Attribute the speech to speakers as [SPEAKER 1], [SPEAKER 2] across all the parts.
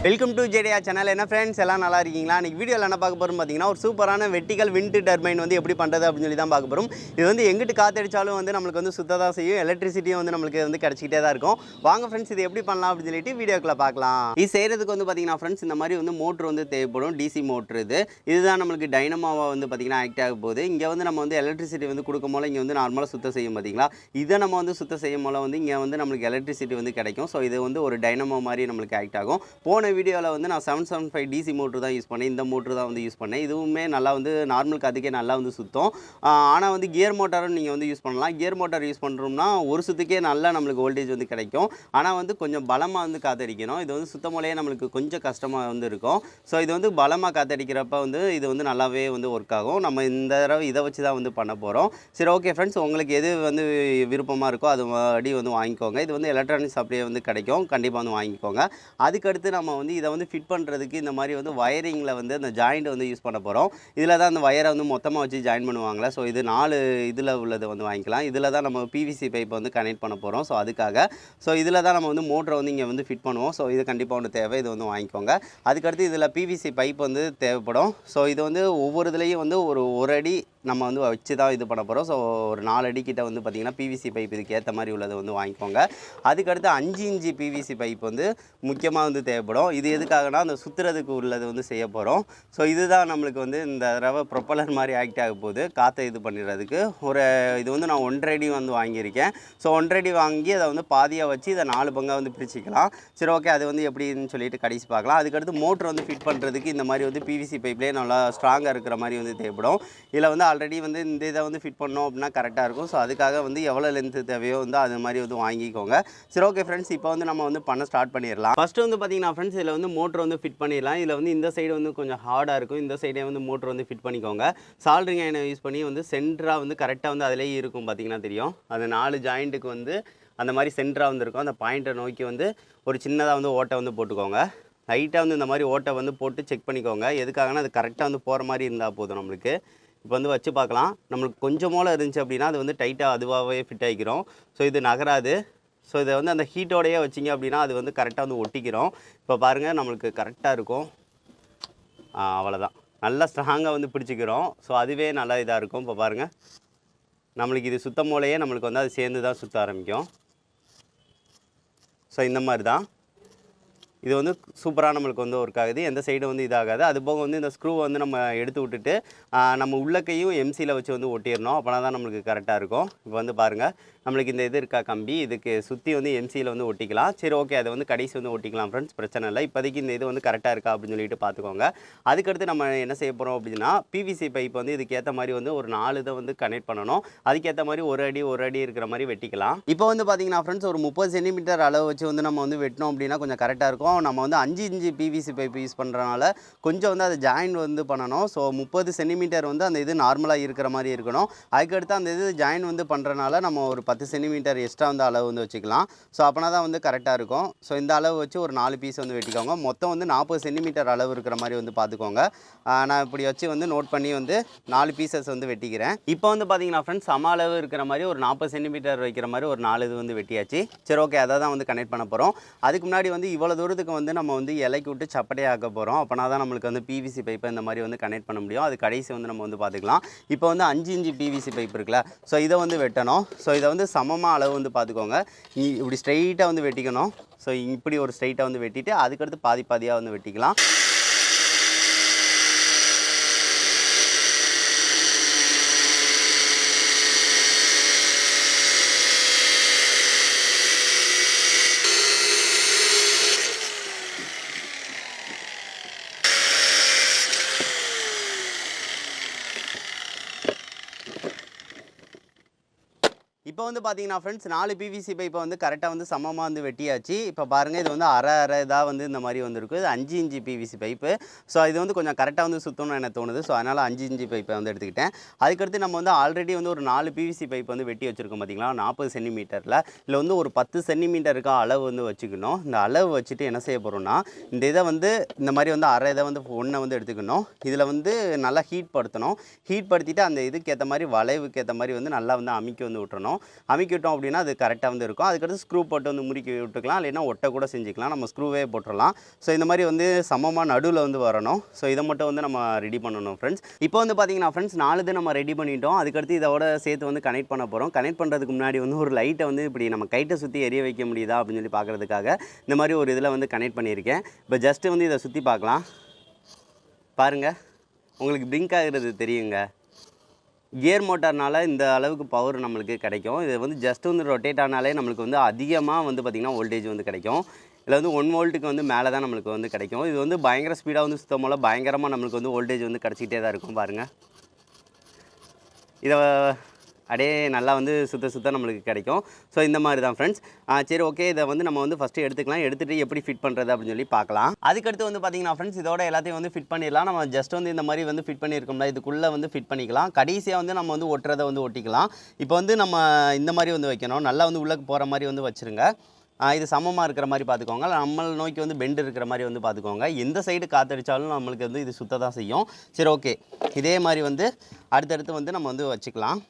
[SPEAKER 1] Welcome to ஜேடியா channel. என்ன friends எல்லாம் நல்லா இருக்கீங்களா? இன்றைக்கி வீடியோவில் என்ன பார்க்க போகிறோம் பார்த்தீங்கன்னா, ஒரு சூப்பரான வெர்டிகல் விண்ட் டர்பைன் வந்து எப்படி பண்ணுறது அப்படின்னு சொல்லி தான் பார்க்க போகிறோம். இது வந்து எங்கிட்டு காற்றடிச்சாலும் வந்து நம்மளுக்கு வந்து சுத்ததாக செய்யும், எலக்ட்ரிசிட்டியும் வந்து நம்மளுக்கு வந்து கிடச்சிக்கிட்டே தான் இருக்கும். வாங்க ஃப்ரெண்ட்ஸ், இது எப்படி பண்ணலாம் அப்படின்னு சொல்லிட்டு வீடியோக்குள்ளே பார்க்கலாம். இது செய்கிறதுக்கு வந்து பார்த்தீங்கன்னா ஃப்ரெண்ட்ஸ், இந்த மாதிரி வந்து மோட்ரு வந்து தேவைப்படும். டிசி மோட்ரு இதுதான் நம்மளுக்கு டைனமோவாக வந்து பார்த்தீங்கன்னா ஆக்ட் ஆக போகுது. இங்கே வந்து நம்ம வந்து எலக்ட்ரிசிட்டி வந்து கொடுக்கும் போல இங்கே வந்து நார்மலாக சுத்தம் செய்யும் பார்த்தீங்களா. இதை நம்ம வந்து சுத்தம் செய்யும் போல வந்து இங்கே வந்து நம்மளுக்கு எலக்ட்ரிசிட்டி வந்து கிடைக்கும். ஸோ இது வந்து ஒரு டைனமோ மாதிரி நம்மளுக்கு ஆக்ட் ஆகும். போன வீடியோவில் வந்து நான் 775 டிசி மோட்ரு தான் யூஸ் பண்ணேன். இந்த மோட்ரு தான் வந்து யூஸ் பண்ணேன். இதுவுமே நல்லா வந்து நார்மல் காற்றுக்கே நல்லா வந்து சுத்தம். ஆனால் வந்து கியர் மோட்டாரும் நீங்கள் வந்து யூஸ் பண்ணலாம். கியர் மோட்டார் யூஸ் பண்ணுறோம்னா ஒரு சுற்றுக்கே நல்லா நம்மளுக்கு வோல்டேஜ் வந்து கிடைக்கும். ஆனால் வந்து கொஞ்சம் பலமாக வந்து காற்றடிக்கணும். இது வந்து சுத்தமோலையே நம்மளுக்கு கொஞ்சம் கஷ்டமாக வந்து இருக்கும். ஸோ இது வந்து பலமாக காற்றடிக்கிறப்ப வந்து இது வந்து நல்லாவே வந்து ஒர்க் ஆகும். நம்ம இந்த தடவை இதை வச்சு தான் வந்து பண்ண போகிறோம். சரி, ஓகே ஃப்ரெண்ட்ஸ், உங்களுக்கு எது வந்து விருப்பமாக இருக்கோ அது அடி வந்து வாங்கிக்கோங்க. இது வந்து எலக்ட்ரானிக்ஸ் அப்படியே வந்து கிடைக்கும், கண்டிப்பாக வந்து வாங்கிக்கோங்க. அதுக்கடுத்து நம்ம வந்து இதை வந்து ஃபிட் பண்ணுறதுக்கு இந்த மாதிரி வந்து வயரிங்கில் வந்து அந்த ஜாயிண்ட் வந்து யூஸ் பண்ண போகிறோம். இதில் தான் அந்த வயரை வந்து மொத்தமாக வச்சு ஜாயின் பண்ணுவாங்களே. ஸோ இது 4 இதில் உள்ளதை வந்து வாங்கிக்கலாம். இதில் தான் நம்ம பிவிசி பைப்பை வந்து கனெக்ட் பண்ண போகிறோம். ஸோ அதுக்காக இதில் தான் நம்ம வந்து மோட்டரை வந்து இங்கே வந்து ஃபிட் பண்ணுவோம். ஸோ இது கண்டிப்பாக ஒன்று தேவை, இது வந்து வாங்கிக்கோங்க. அதுக்கடுத்து இதில் பிவிசி பைப் வந்து தேவைப்படும். ஸோ இது வந்து ஒவ்வொரு இதுலேயும் வந்து ஒரு அடி நம்ம வந்து வச்சு தான் இது பண்ண போகிறோம். ஸோ ஒரு 4 அடி கிட்ட வந்து பார்த்திங்கன்னா பிவிசி பைப் இதுக்கு ஏற்ற மாதிரி உள்ளதை வந்து வாங்கிக்கோங்க. அதுக்கடுத்து 5 இன்ச்சு பிவிசி பைப் வந்து முக்கியமாக வந்து தேவைப்படும். இது எதுக்காகனா அந்த சுற்றுறதுக்கு உள்ளது வந்து செய்ய போகிறோம். ஸோ இதுதான் நம்மளுக்கு வந்து இந்த தடவை ப்ரொப்பலர் மாதிரி ஆக்ட் ஆக போகுது, காற்றை இது பண்ணிடுறதுக்கு. இது வந்து நான் 1.5 அடி வந்து வாங்கியிருக்கேன். ஸோ 1.5 அடி வாங்கி அதை வந்து பாதியாக வச்சு இதை 4 பங்காக வந்து பிரிச்சுக்கலாம். சரி, ஓகே, அது வந்து எப்படின்னு சொல்லிட்டு கடைசி பார்க்கலாம். அதுக்கடுத்து மோட்ரு வந்து ஃபிட் பண்ணுறதுக்கு இந்த மாதிரி வந்து பிவிசி பைப்லேயே நல்லா ஸ்ட்ராங்காக இருக்கிற மாதிரி வந்து தேவைப்படும். இதில் வந்து ஆல்ரெடி வந்து இந்த இதை வந்து ஃபிட் பண்ணோம் அப்படின்னா கரெக்டாக இருக்கும். ஸோ அதுக்காக வந்து எவ்வளோ லென்த்து தேவையோ வந்து அது மாதிரி வந்து வாங்கிக்கோங்க. சரி, ஓகே ஃப்ரெண்ட்ஸ், இப்போ வந்து நம்ம வந்து பண்ண ஸ்டார்ட் பண்ணிடலாம். ஃபஸ்ட்டு வந்து பார்த்தீங்கன்னா ஃப்ரெண்ட்ஸ், இதில் வந்து மோட்ரு வந்து ஃபிட் பண்ணிடலாம். இதில் வந்து இந்த சைடு வந்து கொஞ்சம் ஹார்டாக இருக்கும். இந்த சைடே வந்து மோட்ரு வந்து ஃபிட் பண்ணிக்கோங்க. சால்ட்ரிங் அயனை யூஸ் பண்ணி வந்து சென்டராக வந்து கரெக்டாக வந்து அதிலேயே இருக்கும் பார்த்தீங்கன்னா தெரியும். அது 4 ஜாயிண்ட்டுக்கு வந்து அந்த மாதிரி சென்டராக வந்து இருக்கும். அந்த பாயிண்ட்டை நோக்கி வந்து ஒரு சின்னதாக வந்து ஓட்டை வந்து போட்டுக்கோங்க. லைட்டாக வந்து இந்த மாதிரி ஓட்டை வந்து போட்டு செக் பண்ணிக்கோங்க. எதுக்காகனா அது கரெக்டாக வந்து போகிற மாதிரி இருந்தால் போதும் நம்மளுக்கு. இப்போ வந்து வச்சு பார்க்கலாம். நம்மளுக்கு கொஞ்சம் மூலம் இருந்துச்சு அப்படின்னா அது வந்து டைட்டாக அதுவாகவே ஃபிட் ஆகிக்கிறோம். ஸோ இது நகராது. ஸோ இதை வந்து அந்த ஹீட்டோடையே வச்சிங்க அப்படின்னா அது வந்து கரெக்டாக வந்து ஒட்டிக்கிறோம். இப்போ பாருங்கள், நம்மளுக்கு கரெக்டாக இருக்கும். அவ்வளோதான், நல்லா ஸ்ட்ராங்காக வந்து பிடிச்சிக்கிறோம். ஸோ அதுவே நல்லா இதாக இருக்கும். இப்போ பாருங்கள், நம்மளுக்கு இது சுத்தம் போலையே நம்மளுக்கு வந்து அது சேர்ந்து தான் சுற்ற ஆரம்பிக்கும். ஸோ இந்த மாதிரி தான் இது வந்து சூப்பராக நம்மளுக்கு வந்து ஒர்க் ஆகுது. எந்த சைடும் வந்து இதாகாது. அது போக வந்து இந்த ஸ்க்ரூவை வந்து நம்ம எடுத்து விட்டுட்டு நம்ம உள்ளக்கையும் எம்சியில் வச்சு வந்து ஒட்டிடணும். அப்போனா தான் நம்மளுக்கு கரெக்டாக இருக்கும். இப்போ வந்து பாருங்கள், நம்மளுக்கு இந்த இது இருக்கா கம்பி, இதுக்கு சுற்றி வந்து எம்சியில் வந்து ஒட்டிக்கலாம். சரி, ஓகே, அதை வந்து கடைசி வந்து ஒட்டிக்கலாம் ஃப்ரெண்ட்ஸ், பிரச்சனை இல்லை. இப்போதைக்கு இந்த இது வந்து கரெக்டாக இருக்கா அப்படின்னு சொல்லிட்டு பார்த்துக்கோங்க. அதுக்கடுத்து நம்ம என்ன செய்ய போகிறோம் அப்படின்னா, பிவிசி பைப் வந்து இதுக்கேற்ற மாதிரி வந்து ஒரு 4 இதை வந்து கனெக்ட் பண்ணணும். அதுக்கேற்ற மாதிரி ஒரு அடி இருக்கிற மாதிரி வெட்டிக்கலாம். இப்போ வந்து பார்த்தீங்கன்னா ஃப்ரெண்ட்ஸ், ஒரு 30 சென்டிமீட்டர் அளவு வச்சு வந்து நம்ம வந்து வெட்டினோம் அப்படின்னா கொஞ்சம் கரெக்டாக இருக்கும். நம்ம வந்து 5 இன்ச்சு பிவிசி பைப் யூஸ் பண்ணுறதுனால கொஞ்சம் வந்து அது ஜாயின் வந்து பண்ணணும். ஸோ 30 சென்டிமீட்டர் வந்து அந்த இது நார்மலாக இருக்கிற மாதிரி இருக்கணும். அதுக்கடுத்து அந்த இது ஜாயின் வந்து பண்ணுறதுனால நம்ம ஒரு 10 சென்டிமீட்டர் எக்ஸ்ட்ரா வந்து அளவு வந்து வச்சுக்கலாம். ஸோ அப்போனா தான் வந்து கரெக்டாக இருக்கும். ஸோ இந்த அளவு வச்சு ஒரு 4 பீஸ் வந்து வெட்டிக்கோங்க. மொத்தம் வந்து 40 சென்டிமீட்டர் அளவு இருக்கிற மாதிரி வந்து பார்த்துக்கோங்க. நான் இப்படி வச்சு வந்து நோட் பண்ணி வந்து 4 பீசஸ் வந்து வெட்டிக்கிறேன். இப்போ வந்து பார்த்தீங்கன்னா ஃப்ரெண்ட்ஸ், சம அளவு இருக்கிற மாதிரி ஒரு 40 சென்டிமீட்டர் வைக்கிற மாதிரி ஒரு 4 இது வந்து வெட்டியாச்சு. சரி, ஓகே, அதை தான் வந்து கனெக்ட் பண்ண போகிறோம். அதுக்கு முன்னாடி வந்து இவ்வளோ தூரத்துக்கு வந்து நம்ம வந்து இலைக்கு விட்டு சப்படையாக்க போகிறோம். அப்போனா தான் நம்மளுக்கு வந்து பிவிசி பைப்பை இந்த மாதிரி வந்து கனெக்ட் பண்ண முடியும். அது கடைசி வந்து நம்ம வந்து பார்த்துக்கலாம். இப்போ வந்து 5 இன்ச்சு பிவிசி பைப் இருக்குல்ல, ஸோ இதை வந்து வெட்டணும். ஸோ இதை வந்து சமமாக அளவு வந்து பார்த்துக்கோங்க. இப்படி ஸ்ட்ரைட்டாக வந்து வெட்டிக்கணும். ஸோ இப்படி ஒரு ஸ்ட்ரைட்டாக வந்து வெட்டிட்டு அதுக்கடுத்து பாதியாக வந்து வெட்டிக்கலாம். இப்போ வந்து பார்த்தீங்கன்னா ஃப்ரெண்ட்ஸ், 4 பிவிசி பைப்பை வந்து கரெக்டாக வந்து சமமாக வந்து வெட்டியாச்சு. இப்போ பாருங்கள், இது வந்து அரை இதாக வந்து இந்த மாதிரி வந்துருக்கு. இது 5 இன்ச்சு பிவிசி பைப்பு. ஸோ இது வந்து கொஞ்சம் கரெக்டாக வந்து சுற்றணும்னு எனக்கு தோணுது. ஸோ அதனால் 5 இன்ச்சு பைப்பை வந்து எடுத்துக்கிட்டேன். அதுக்கடுத்து நம்ம வந்து ஆல்ரெடி வந்து ஒரு 4 பிவிசி பைப் வந்து வெட்டி வச்சுருக்கோம் பார்த்தீங்களா, 40 சென்டிமீட்டரில். இதில் வந்து ஒரு 10 சென்டிமீட்டருக்கு அளவு வந்து வச்சுக்கணும். இந்த அளவு வச்சுட்டு என்ன செய்ய போகிறோம்னா, இந்த இதை வந்து இந்த மாதிரி வந்து அரை இதை வந்து ஒன்றை வந்து எடுத்துக்கணும். இதில் வந்து நல்லா ஹீட் படுத்தணும். ஹீட் படுத்திட்டு அந்த இதுக்கு ஏற்ற மாதிரி வளைவுக்கு ஏற்ற மாதிரி வந்து நல்லா வந்து அமுக்கி வந்து விட்டுறணும். அமுக்கிக்கணும். அமுக்கிவிட்டோம் அப்படின்னா அது கரெக்டாக வந்து இருக்கும். அதுக்கடுத்து ஸ்க்ரூ போட்டு வந்து முறுக்கி விட்டுக்கலாம், இல்லைன்னா ஒட்டை கூட செஞ்சுக்கலாம். நம்ம ஸ்க்ரூவே போட்டுடலாம். ஸோ இந்த மாதிரி வந்து சமமாக நடுவில் வந்து வரணும். ஸோ இதை மட்டும் வந்து நம்ம ரெடி பண்ணணும் ஃப்ரெண்ட்ஸ். இப்போ வந்து பார்த்தீங்கன்னா ஃப்ரெண்ட்ஸ் 4 இது நம்ம ரெடி பண்ணிட்டோம். அதுக்கடுத்து இதோட சேர்த்து வந்து கனெக்ட் பண்ண போகிறோம். கனெக்ட் பண்ணுறதுக்கு முன்னாடி வந்து ஒரு லைட்டை வந்து இப்படி நம்ம கைட்டை சுற்றி எரிய வைக்க முடியுதா அப்படின்னு சொல்லி பார்க்குறதுக்காக இந்த மாதிரி ஒரு இதில் வந்து கனெக்ட் பண்ணியிருக்கேன். இப்போ ஜஸ்ட்டு வந்து இதை சுற்றி பார்க்கலாம். பாருங்கள், உங்களுக்கு பிளிங்க் ஆகிறது தெரியுங்க. கியர் மோட்டார்னால இந்த அளவுக்கு பவர் நம்மளுக்கு கிடைக்கும். இது வந்து ஜஸ்ட் வந்து ரொட்டேட் ஆனாலே நம்மளுக்கு வந்து அதிகமாக வந்து பார்த்திங்கன்னா வோல்டேஜ் வந்து கிடைக்கும். இதில் வந்து 1 வோல்ட்டுக்கு வந்து மேலே தான் நம்மளுக்கு வந்து கிடைக்கும். இது வந்து பயங்கர ஸ்பீடாக வந்து சுத்தமாக பயங்கரமாக நம்மளுக்கு வந்து வோல்டேஜ் வந்து கிடச்சிக்கிட்டே தான் இருக்கும். பாருங்கள், இதை அப்படியே நல்லா வந்து சுத்த நம்மளுக்கு கிடைக்கும். ஸோ இந்த மாதிரி தான் ஃப்ரெண்ட்ஸ். சரி, ஓகே, இதை வந்து நம்ம வந்து ஃபஸ்ட்டு எடுத்துக்கலாம். எடுத்துகிட்டு எப்படி ஃபிட் பண்ணுறது அப்படின்னு சொல்லி பார்க்கலாம். அதுக்கடுத்து வந்து பார்த்திங்கன்னா ஃப்ரெண்ட்ஸ் இதோட எல்லாத்தையும் வந்து ஃபிட் பண்ணிடலாம். நம்ம ஜஸ்ட் வந்து இந்த மாதிரி வந்து ஃபிட் பண்ணியிருக்கோம்ல, இதுக்குள்ளே வந்து ஃபிட் பண்ணிக்கலாம். கடைசியாக வந்து நம்ம வந்து ஒட்டுறதை வந்து ஒட்டிக்கலாம். இப்போ வந்து நம்ம இந்த மாதிரி வந்து வைக்கணும். நல்லா வந்து உள்ளே போகிற மாதிரி வந்து வச்சுருங்க. இது சமமாக இருக்கிற மாதிரி பார்த்துக்கோங்க. நம்ம நோக்கி வந்து பெண்டு இருக்கிற மாதிரி வந்து பார்த்துக்கோங்க. எந்த சைடு காற்றடிச்சாலும் நம்மளுக்கு வந்து இது சுத்த தான் செய்யும். சரி, ஓகே, இதே மாதிரி வந்து அடுத்தடுத்து வந்து நம்ம வந்து வச்சுக்கலாம்.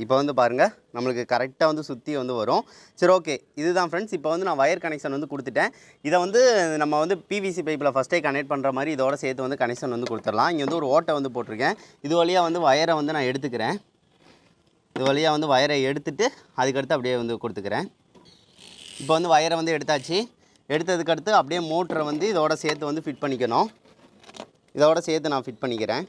[SPEAKER 1] இப்போ வந்து பாருங்கள், நம்மளுக்கு கரெக்டாக வந்து சுற்றி வந்து வரும். சரி, ஓகே, இதுதான் ஃப்ரெண்ட்ஸ். இப்போ வந்து நான் வயர் கனெக்ஷன் வந்து கொடுத்துட்டேன். இதை வந்து நம்ம வந்து பிவிசி பைப்பில் ஃபஸ்ட்டே கனெக்ட் பண்ணுற மாதிரி இதோட சேர்த்து வந்து கனெக்ஷன் வந்து கொடுத்துடலாம். இங்கே வந்து ஒரு ஓட்டை வந்து போட்டிருக்கேன். இது வழியாக வந்து வயரை வந்து நான் எடுத்துக்கிறேன். இது வழியாக வந்து வயரை எடுத்துகிட்டு அதுக்கடுத்து அப்படியே வந்து கொடுத்துக்கிறேன். இப்போ வந்து வயரை வந்து எடுத்தாச்சு. எடுத்ததுக்கடுத்து அப்படியே மோட்டரை வந்து இதோட சேர்த்து வந்து ஃபிட் பண்ணிக்கணும். இதோட சேர்த்து நான் ஃபிட் பண்ணிக்கிறேன்.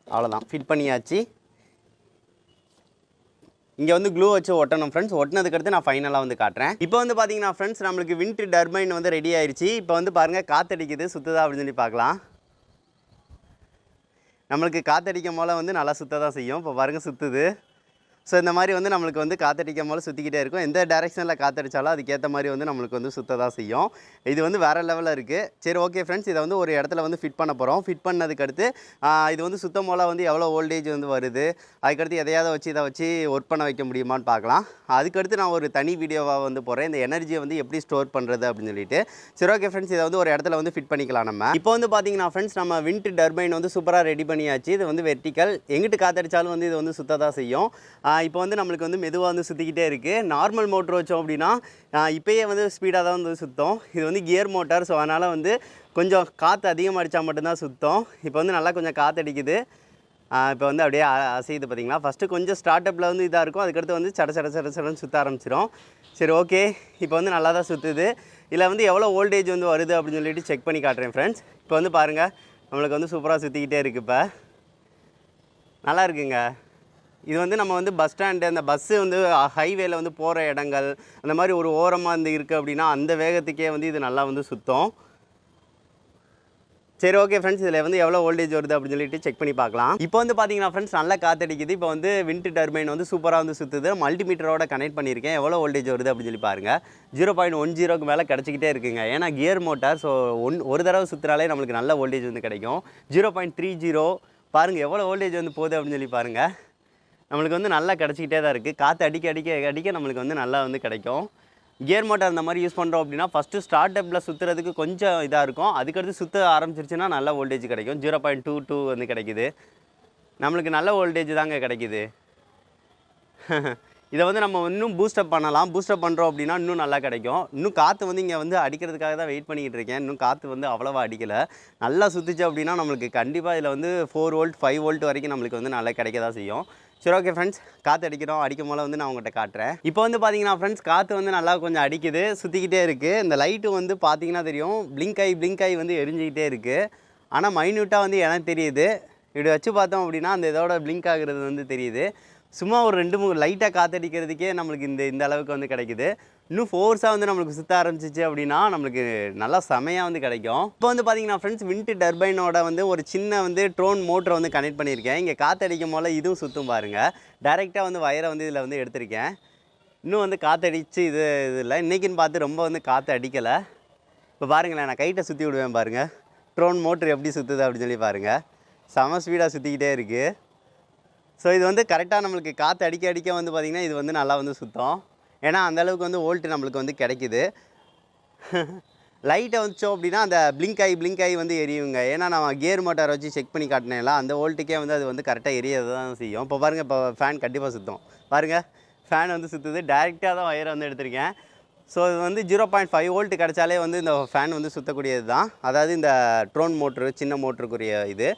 [SPEAKER 1] அவ்வளோதான், ஃபிட் பண்ணியாச்சு. இங்கே வந்து க்ளூ வச்சு ஒட்டணும் ஃப்ரெண்ட்ஸ். ஒட்டினதுக்கடுத்து நான் ஃபைனலாக வந்து காட்டுறேன். இப்போ வந்து பார்த்தீங்கன்னா ஃப்ரெண்ட்ஸ் நம்மளுக்கு விண்ட் டர்பைன் வந்து ரெடி ஆயிடுச்சு. இப்போ வந்து பாருங்கள், காற்றடிக்குது, சுற்றுதா அப்படின்னு சொல்லி பார்க்கலாம். நம்மளுக்கு காற்றடிக்கும் போல் வந்து நல்லா சுத்த தான் செய்யும். இப்போ பாருங்கள், சுற்றுது. ஸோ இந்த மாதிரி வந்து நம்மளுக்கு வந்து காற்றடிக்கும் போல் சுற்றிக்கிட்டே இருக்கும். எந்த டைரெக்ஷனில் காற்றடிச்சாலும் அதுக்கேற்ற மாதிரி வந்து நம்மளுக்கு வந்து சுத்த தான் செய்யும். இது வந்து வேறு லெவலில் இருக்குது. சரி, ஓகே ஃப்ரெண்ட்ஸ், இதை வந்து ஒரு இடத்துல வந்து ஃபிட் பண்ண போகிறோம். ஃபிட் பண்ணதுக்கடுத்து இது வந்து சுத்தம் போல் வந்து எவ்வளோ வோல்டேஜ் வந்து வருது, அதுக்கடுத்து எதையாவது வச்சு இதை வச்சு ஒர்க் பண்ண வைக்க முடியுமான்னு பார்க்கலாம். அதுக்கடுத்து நான் ஒரு தனி வீடியோவாக வந்து போகிறேன், இந்த எனர்ஜியை வந்து எப்படி ஸ்டோர் பண்ணுறது அப்படின்னு சொல்லிட்டு. சரி, ஓகே ஃப்ரெண்ட்ஸ், இதை வந்து ஒரு இடத்துல வந்து ஃபிட் பண்ணிக்கலாம் நம்ம. இப்போ வந்து பார்த்தீங்கன்னா ஃப்ரெண்ட்ஸ் நம்ம விண்ட் டர்பைன் வந்து சூப்பராக ரெடி பண்ணியாச்சு. இது வந்து வெர்டிக்கல், எங்கிட்டு காற்றடிச்சாலும் வந்து இது வந்து சுத்த தான் செய்யும். இப்போ வந்து நம்மளுக்கு வந்து மெதுவாக வந்து சுற்றிக்கிட்டே இருக்குது. நார்மல் மோட்ரு வச்சோம் அப்படின்னா இப்போயே வந்து ஸ்பீடாக தான் வந்து சுற்றும். இது வந்து கியர் மோட்டார். ஸோ அதனால் வந்து கொஞ்சம் காற்று அதிகமாக அடித்தா மட்டும்தான் சுற்றும். இப்போ வந்து நல்லா கொஞ்சம் காற்று அடிக்குது. இப்போ வந்து அப்படியே அசையுது பார்த்தீங்களா. ஃபஸ்ட்டு கொஞ்சம் ஸ்டார்ட் அப்பில் வந்து இதாக இருக்கும். அதுக்கடுத்து வந்து சடன்னு சுற்ற ஆரம்பிச்சிடும். சரி, ஓகே, இப்போ வந்து நல்லா தான் சுற்றுது. இதில் வந்து எவ்வளோ வோல்டேஜ் வந்து வருது அப்படின்னு சொல்லிட்டு செக் பண்ணி காட்டுறேன் ஃப்ரெண்ட்ஸ். இப்போ வந்து பாருங்கள், நம்மளுக்கு வந்து சூப்பராக சுற்றிக்கிட்டே இருக்குது. இப்போ நல்லா இருக்குங்க. இது வந்து நம்ம வந்து பஸ் ஸ்டாண்டு, அந்த பஸ்ஸு வந்து ஹைவேல வந்து போகிற இடங்கள், அந்த மாதிரி ஒரு ஓரமாக வந்து இருக்குது அப்படின்னா அந்த வேகத்துக்கே வந்து இது நல்லா வந்து சுற்றும். சரி, ஓகே ஃப்ரெண்ட்ஸ், இதில் வந்து எவ்வளோ வோல்டேஜ் வருது அப்படின்னு சொல்லிட்டு செக் பண்ணி பார்க்கலாம். இப்போ வந்து பார்த்தீங்கன்னா ஃப்ரெண்ட்ஸ் நல்லா காற்றடிக்குது. இப்போ வந்து விண்ட் டர்பைன் வந்து சூப்பராக வந்து சுற்றுது. மல்டிமீட்டரோட கனெக்ட் பண்ணியிருக்கேன். எவ்வளோ வோல்டேஜ் வருது அப்படின்னு சொல்லி பாருங்கள். 0.10க்கு மேலே கிடச்சிக்கிட்டே இருக்குங்க. ஏன்னா கியர் மோட்டார். ஸோ ஒரு தடவை சுற்றுறாலே நம்மளுக்கு நல்ல வோல்டேஜ் வந்து கிடைக்கும். 0.30 பாருங்கள் எவ்வளோ வோல்டேஜ் வந்து போகுது அப்படின்னு சொல்லி பாருங்கள். நம்மளுக்கு வந்து நல்லா கிடச்சிக்கிட்டே தான் இருக்குது. காற்று அடிக்க நம்மளுக்கு வந்து நல்லா வந்து கிடைக்கும். கியர் மோட்டார் இந்த மாதிரி யூஸ் பண்ணுறோம் அப்படின்னா ஃபஸ்ட்டு ஸ்டார்ட் அப்பில் சுற்றுறதுக்கு கொஞ்சம் இதாக இருக்கும். அதுக்கடுத்து சுற்ற ஆரம்பிச்சிருச்சுன்னா நல்ல வோல்டேஜ் கிடைக்கும். 0.22 வந்து கிடைக்குது. நம்மளுக்கு நல்ல வோல்டேஜ் தாங்க கிடைக்குது. இதை வந்து நம்ம இன்னும் பூஸ்டப் பண்ணலாம். பூஸ்டப் பண்ணுறோம் அப்படின்னா இன்னும் நல்லா கிடைக்கும். இன்னும் காற்று வந்து இங்கே வந்து அடிக்கிறதுக்காக தான் வெயிட் பண்ணிக்கிட்டு இருக்கேன். இன்னும் காற்று வந்து அவ்வளோவா அடிக்கலை. நல்லா சுற்றிச்சு அப்படின்னா நம்மளுக்கு கண்டிப்பாக இதில் வந்து 4 வோல்ட் 5 வோல்ட் வரைக்கும் நம்மளுக்கு வந்து நல்லா கிடைக்க தான் செய்யும். சரி, ஓகே ஃப்ரெண்ட்ஸ், காற்று அடிக்கும் போல் வந்து நான் உங்கள்கிட்ட காட்டுறேன். இப்போ வந்து பார்த்தீங்கன்னா ஃப்ரெண்ட்ஸ் காற்று வந்து நல்லா கொஞ்சம் அடிக்குது, சுற்றிக்கிட்டே இருக்குது. இந்த லைட்டு வந்து பார்த்தீங்கன்னா தெரியும், பிளிங்க் ஆகி வந்து எரிஞ்சிக்கிட்டே இருக்குது. ஆனால் மைன்யூட்டாக வந்து எனக்கு தெரியுது. இப்படி வச்சு பார்த்தோம் அப்படின்னா அந்த இதோட பிளிங்க் ஆகுறது வந்து தெரியுது. சும்மா ஒரு 2-3 லைட்டாக காற்றடிக்கிறதுக்கே நம்மளுக்கு இந்த அளவுக்கு வந்து கிடைக்குது. இன்னும் ஃபோர்ஸாக வந்து நம்மளுக்கு சுற்ற ஆரம்பிச்சிச்சு அப்படின்னா நம்மளுக்கு நல்லா செமையாக வந்து கிடைக்கும். இப்போ வந்து பார்த்தீங்கன்னா ஃப்ரெண்ட்ஸ் விண்ட் டர்பைனோட வந்து ஒரு சின்ன வந்து ட்ரோன் மோட்டரை வந்து கனெக்ட் பண்ணியிருக்கேன். இங்கே காற்றடிக்கும் போல் இதுவும் சுற்றும் பாருங்கள். டைரெக்டாக வந்து வயரை வந்து இதில் வந்து எடுத்திருக்கேன். இன்னும் வந்து காற்றடிச்சு இது இல்லை. இன்றைக்கின்னு பார்த்து ரொம்ப வந்து காற்று அடிக்கலை. இப்போ பாருங்களேன், நான் கைட்டை சுற்றி விடுவேன் பாருங்கள். ட்ரோன் மோட்ரு எப்படி சுற்றுது அப்படின்னு சொல்லி பாருங்கள். செம ஸ்பீடாக சுற்றிக்கிட்டே இருக்குது. ஸோ இது வந்து கரெக்டாக நம்மளுக்கு காற்று அடிக்க வந்து பார்த்திங்கன்னா இது வந்து நல்லா வந்து சுத்தம். ஏன்னா அந்தளவுக்கு வந்து வோல்ட்டு நம்மளுக்கு வந்து கிடைக்குது. லைட்டை வச்சோம் அப்படின்னா அந்த பிளிங்க் ஆகி வந்து எரியுங்க. ஏன்னா நான் கியர் மோட்டார் வச்சு செக் பண்ணி காட்டினேன்ல, அந்த வோல்ட்டுக்கே வந்து அது வந்து கரெக்டாக எரியது தான் செய்யும். இப்போ பாருங்கள், இப்போ ஃபேன் கண்டிப்பாக சுற்றும் பாருங்கள். ஃபேன் வந்து சுற்றுது. டேரெக்டாக தான் ஒயரை வந்து எடுத்திருக்கேன். ஸோ இது வந்து 0.5 வோல்ட் கிடச்சாலே வந்து இந்த ஃபேன் வந்து சுற்றக்கூடியது தான். அதாவது இந்த ட்ரோன் மோட்ரு, சின்ன மோட்ருக்குரிய இது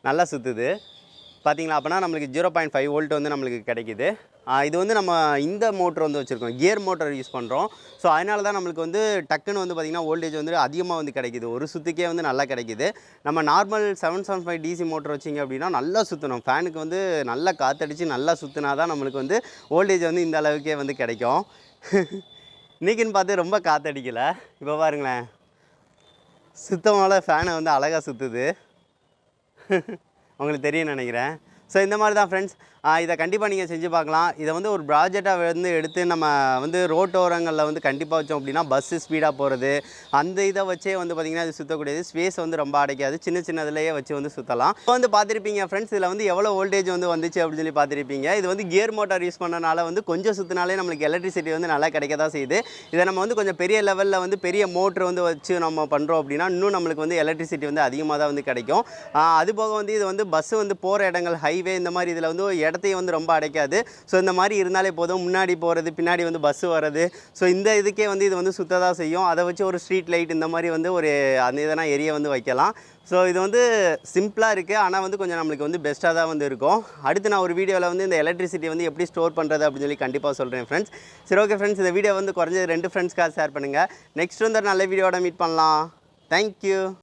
[SPEAKER 1] நல்லா சுற்றுது பார்த்தீங்களா. அப்போனா நம்மளுக்கு 0.5 வோல்ட் வந்து நம்மளுக்கு கிடைக்கிது. இது வந்து நம்ம இந்த மோட்ரு வந்து வச்சுருக்கோம், கியர் மோட்டர் யூஸ் பண்ணுறோம். ஸோ அதனால தான் நம்மளுக்கு வந்து டக்குன்னு வந்து பார்த்திங்கன்னா வோல்டேஜ் வந்து அதிகமாக வந்து கிடைக்கிது. ஒரு சுற்றுக்கே வந்து நல்லா கிடைக்கிது. நம்ம நார்மல் 775 டிசி மோட்டர் வச்சிங்க அப்படின்னா நல்லா சுற்றணும். ஃபேனுக்கு வந்து நல்லா காற்றடிச்சு நல்லா சுற்றினா தான் நம்மளுக்கு வந்து வோல்டேஜ் வந்து இந்த அளவுக்கே வந்து கிடைக்கும். இன்றைக்கின்னு பார்த்து ரொம்ப காற்றடிக்கலை. இப்போ பாருங்களேன், சுத்தமான ஃபேனை வந்து அழகாக சுற்றுது. உங்களுக்கு தெரியும்னு நினைக்கிறேன். ஸோ இந்த மாதிரி தான் ஃப்ரெண்ட்ஸ், இதை கண்டிப்பாக நீங்கள் செஞ்சு பார்க்கலாம். இதை வந்து ஒரு ப்ராஜெக்டாக வந்து எடுத்து நம்ம வந்து ரோட்டோரங்களில் வந்து கண்டிப்பாக வச்சோம் அப்படின்னா பஸ்ஸு ஸ்பீடாக போகிறது, அந்த இதை வச்சே வந்து பார்த்திங்கன்னா அது சுற்றக்கூடியது. ஸ்பேஸ் வந்து ரொம்ப அடைக்காது, சின்ன சின்னதுலேயே வச்சு வந்து சுற்றலாம். இப்போ வந்து பார்த்துருப்பீங்க ஃப்ரெண்ட்ஸ், இதில் வந்து எவ்வளோ வோல்டேஜ் வந்து வந்துச்சு அப்படின்னு சொல்லி பார்த்துருப்பீங்க. இது வந்து கியர் மோட்டார் யூஸ் பண்ணனால வந்து கொஞ்சம் சுற்றினாலே நம்மளுக்கு எலக்ட்ரிசிட்டி வந்து நல்லா கிடைக்க தான் செய்யுது. இதை நம்ம வந்து கொஞ்சம் பெரிய லெவலில் வந்து பெரிய மோட்ரு வந்து வச்சு நம்ம பண்ணுறோம் அப்படின்னா இன்னும் நம்மளுக்கு வந்து எலக்ட்ரிசிட்டி வந்து அதிகமாக தான் வந்து கிடைக்கும். அதுபோக வந்து இது வந்து பஸ்ஸு வந்து போகிற இடங்கள், ஹைவே, இந்த மாதிரி இதில் வந்து இடத்தையும் வந்து ரொம்ப அடைக்காது. ஸோ இந்த மாதிரி இருந்தாலே போதும். முன்னாடி போகிறது, பின்னாடி வந்து பஸ்ஸு வர்றது, ஸோ இந்த இதுக்கே வந்து இது வந்து சுத்த தான் செய்யும். அதை வச்சு ஒரு ஸ்ட்ரீட் லைட் இந்த மாதிரி வந்து ஒரு அந்த இதெல்லாம் எரிய வந்து வைக்கலாம். ஸோ இது வந்து சிம்பிளாக இருக்குது, ஆனால் வந்து கொஞ்சம் நம்மளுக்கு வந்து பெஸ்ட்டாக தான் வந்து இருக்கும். அடுத்து நான் ஒரு வீடியோவில் வந்து இந்த எலக்ட்ரிசிட்டி வந்து எப்படி ஸ்டோர் பண்ணுறது அப்படின்னு சொல்லி கண்டிப்பாக சொல்கிறேன் ஃப்ரெண்ட்ஸ். சரி, ஓகே ஃப்ரெண்ட்ஸ், இந்த வீடியோ வந்து குறைஞ்சது 2 ஃப்ரெண்ட்ஸ்க்காக ஷேர் பண்ணுங்கள். நெக்ஸ்ட் வந்து ஒரு நல்ல வீடியோட மீட் பண்ணலாம். தேங்க்யூ.